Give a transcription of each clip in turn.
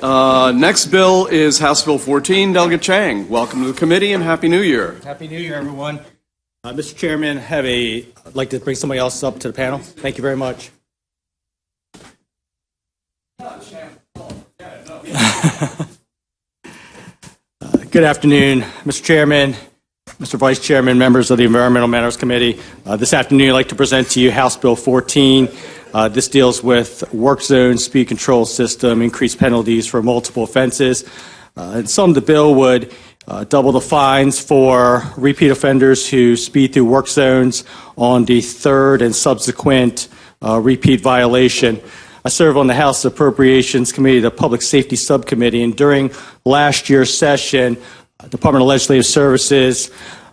Next bill is House Bill 14. Delegate Chang, welcome to the committee and Happy New Year. Happy New Year, everyone. Mr. Chairman, I'd like to bring somebody else up to the panel. Thank you very much. Good afternoon, Mr. Chairman, Mr. Vice Chairman, members of the Environmental Matters Committee. This afternoon, I'd like to present to you House Bill 14. This deals with work zone speed control system, increased penalties for multiple offenses. And some of the bill would double the fines for repeat offenders who speed through work zones on the third and subsequent repeat violation. I serve on the House Appropriations Committee, the Public Safety Subcommittee, and during last year's session, Department of Legislative Services,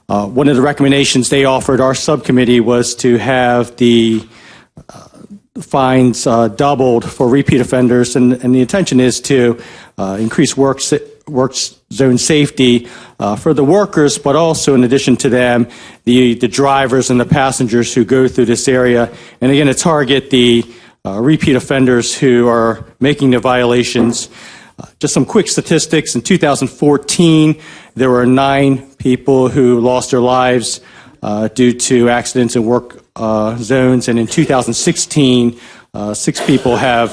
one of the recommendations they offered our subcommittee was to have the fines doubled for repeat offenders, and the intention is to increase work zone safety for the workers, but also in addition to them, the drivers and the passengers who go through this area, and again to target the repeat offenders who are making the violations. Just some quick statistics. In 2014, there were 9 people who lost their lives due to accidents in work zones, and in 2016, 6 people had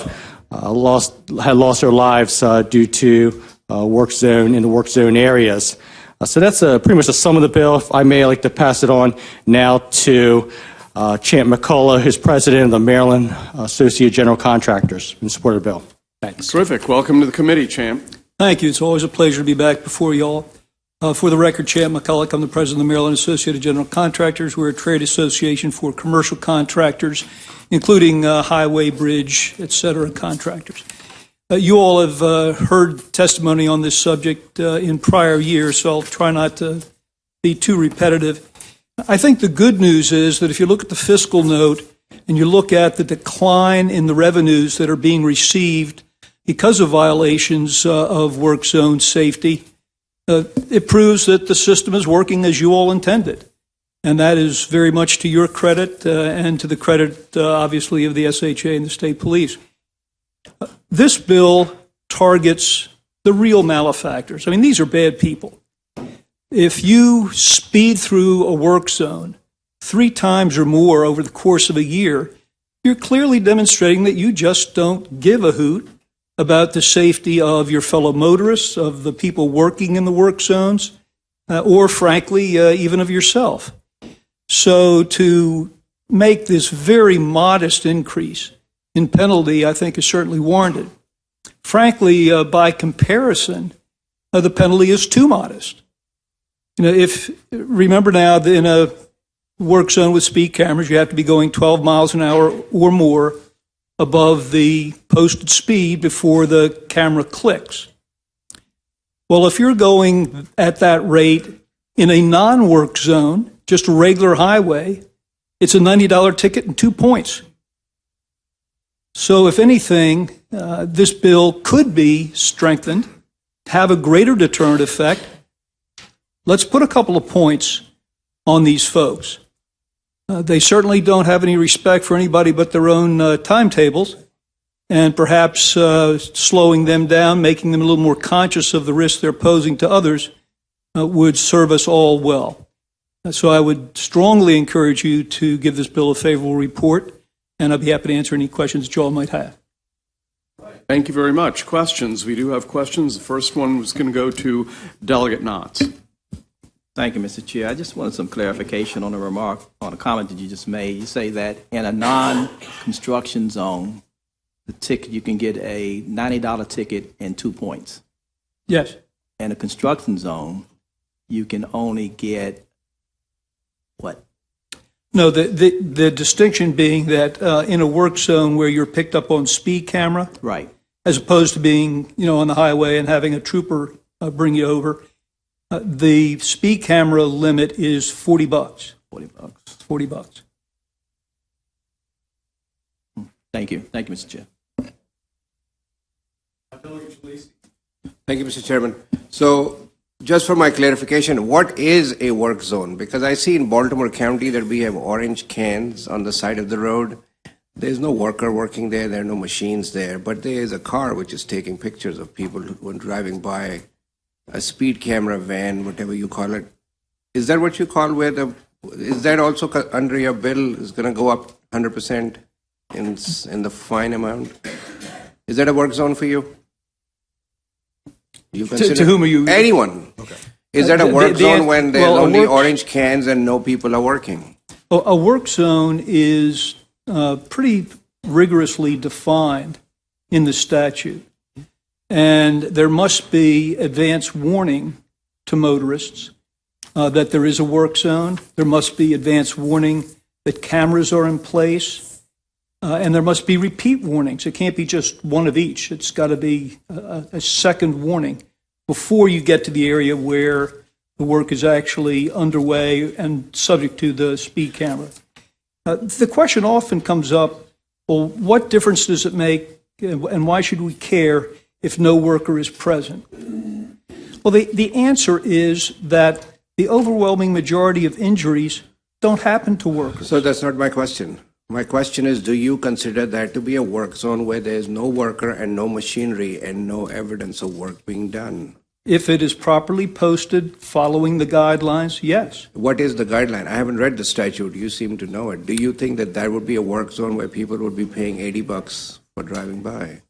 lost their lives due to work zone areas. So that's pretty much the sum of the bill. If I may, I'd like to pass it on now to Champ McCullough, who's president of the Maryland Associated General Contractors, in support of the bill. Thanks. Terrific. Welcome to the committee, Champ. Thank you. It's always a pleasure to be back before you all. For the record, Champ McCullough, I'm the president of the Maryland Associated General Contractors. We're a trade association for commercial contractors, including highway, bridge, et cetera, contractors. You all have heard testimony on this subject in prior years, so I'll try not to be too repetitive. I think the good news is that if you look at the fiscal note and you look at the decline in the revenues that are being received because of violations of work zone safety, it proves that the system is working as you all intended. And that is very much to your credit and to the credit, obviously, of the SHA and the state police. This bill targets the real malefactors. I mean, these are bad people. If you speed through a work zone 3 times or more over the course of a year, you're clearly demonstrating that you just don't give a hoot about the safety of your fellow motorists, of the people working in the work zones, or frankly, even of yourself. So to make this very modest increase in penalty, I think, is certainly warranted. Frankly, by comparison, the penalty is too modest. Remember now that in a work zone with speed cameras, you have to be going 12 miles an hour or more above the posted speed before the camera clicks. Well, if you're going at that rate in a non-work zone, just a regular highway, it's a $90 ticket and 2 points. So if anything, this bill could be strengthened, have a greater deterrent effect. Let's put a couple of points on these folks. They certainly don't have any respect for anybody but their own timetables, and perhaps slowing them down, making them a little more conscious of the risks they're posing to others would serve us all well. So I would strongly encourage you to give this bill a favorable report, and I'd be happy to answer any questions that you all might have. Thank you very much. Questions? We do have questions. The first one was going to go to Delegate Knotts. Thank you, Mr. Chair. I just wanted some clarification on a comment that you just made. You say that in a non-construction zone, the ticket, you can get a $90 ticket and 2 points. Yes. In a construction zone, you can only get what? No, the distinction being that in a work zone where you're picked up on speed camera, right, as opposed to being, on the highway and having a trooper bring you over, the speed camera limit is $40. $40. $40. Thank you. Thank you, Mr. Chair. Thank you, Mr. Chairman. So, just for my clarification, what is a work zone? Because I see in Baltimore County that we have orange cans on the side of the road. there's no worker working there, there are no machines there, but there is a car which is taking pictures of people who are driving by, a speed camera van, whatever you call it. Is that what you call is that also under your bill is going to go up 100% in the fine amount? Is that a work zone for you? You To whom are you? Anyone. Okay. Is that a work zone when there's well, only orange cans and no people are working? A work zone is pretty rigorously defined in the statute. And there must be advance warning to motorists that there is a work zone. There must be advance warning that cameras are in place. And there must be repeat warnings. It can't be just one of each. It's got to be a second warning before you get to the area where the work is actually underway and subject to the speed camera. The question often comes up, well, what difference does it make and why should we care if no worker is present? Well, the answer is that the overwhelming majority of injuries don't happen to workers. So that's not my question. My question is, do you consider that to be a work zone where there's no worker and no machinery and no evidence of work being done? If it is properly posted following the guidelines, yes. What is the guideline? I haven't read the statute. You seem to know it. Do you think that that would be a work zone where people would be paying $80 for driving by?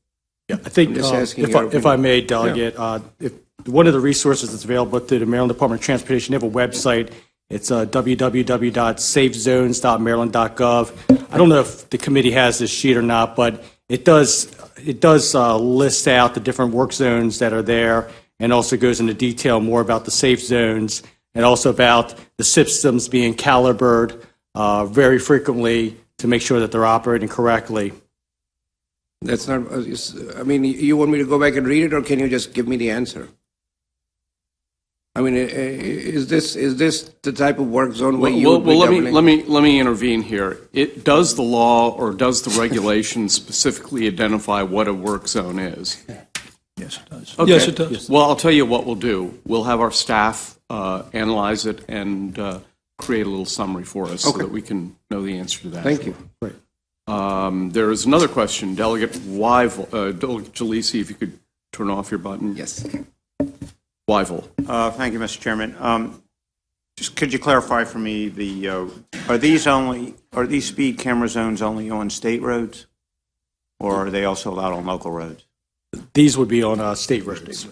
Yeah, I think, I'm just asking if your I opinion. may, Delegate, if one of the resources that's available through the Maryland Department of Transportation, they have a website. It's www.safezones.maryland.gov. I don't know if the committee has this sheet or not, but it does list out the different work zones that are there, and also goes into detail more about the safe zones and also about the systems being calibrated very frequently to make sure that they're operating correctly. That's not, I mean, you want me to go back and read it, or can you just give me the answer? I mean, is this the type of work zone where you would be doubling? Let me intervene here. Does the law or does the regulation specifically identify what a work zone is? Yes, it does. Okay. Yes, it does. Well, I'll tell you what we'll do. We'll have our staff analyze it and create a little summary for us so that we can know the answer to that. Thank you. Right. There is another question. Delegate Delegate Jalisi, if you could turn off your button. Yes. Wyville. Thank you, Mr. Chairman. Just could you clarify for me, are these speed camera zones only on state roads, or are they also allowed on local roads? These would be on state roads.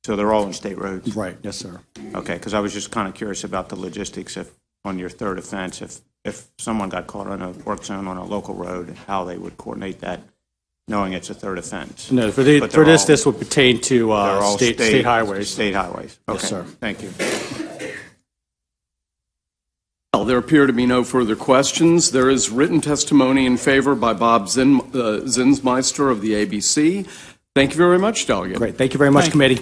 So they're all on state roads? Right, yes, sir. Okay, because I was just kind of curious about the logistics on your third offense, if someone got caught on a work zone on a local road, how they would coordinate that, knowing it's a third offense. No, for But they're this, all- this would pertain to They're all state highways. State highways. Yes, Okay, sir. thank you. Well, there appear to be no further questions. There is written testimony in favor by Bob Zinsmeister of the ABC. Thank you very much, Delegate. Great, thank you very much, committee.